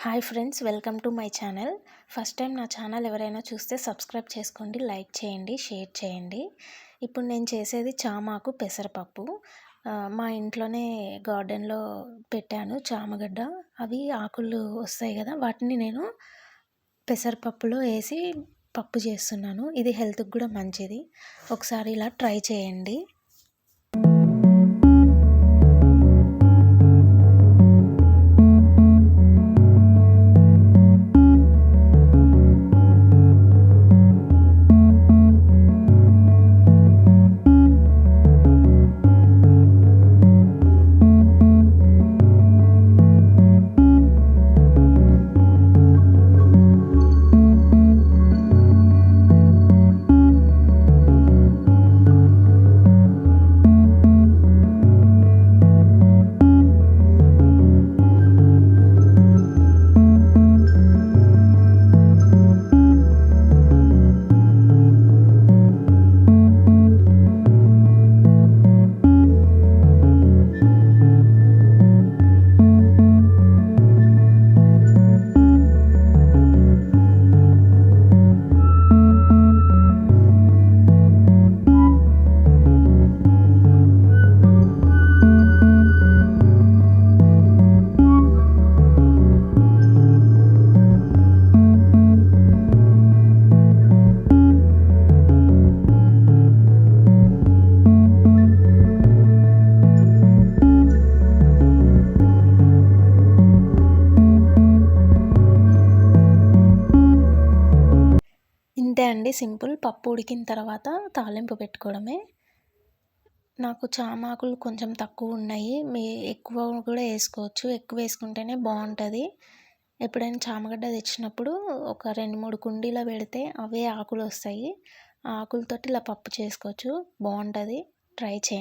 Hi friends, welcome to my channel. First time నా channel ఎవరైనా చూస్తే సబ్స్క్రైబ్ చేసుకోండి, లైక్ చేయండి, షేర్ చేయండి. ఇప్పుడు నేను చేసేది చామాకు పెసరపప్పు. మా ఇంట్లోనే గార్డెన్లో పెట్టాను చామగడ్డ. అవి ఆకులు వస్తాయి కదా, వాటిని నేను పెసరపప్పులో వేసి పప్పు చేస్తున్నాను. ఇది హెల్త్కి కూడా మంచిది. ఒకసారి ఇలా ట్రై చేయండి. ఇంతే అండి, సింపుల్. పప్పు ఉడికిన తర్వాత తాలింపు పెట్టుకోవడమే. నాకు చామాకులు కొంచెం తక్కువ ఉన్నాయి, ఎక్కువ కూడా వేసుకోవచ్చు. ఎక్కువ వేసుకుంటేనే బాగుంటుంది. ఎప్పుడైనా చామగడ్డ తెచ్చినప్పుడు ఒక 2-3 కుండీలో పెడితే అవే ఆకులు వస్తాయి. ఆ ఆకులతోటి ఇలా పప్పు చేసుకోవచ్చు, బాగుంటుంది. ట్రై చేయండి.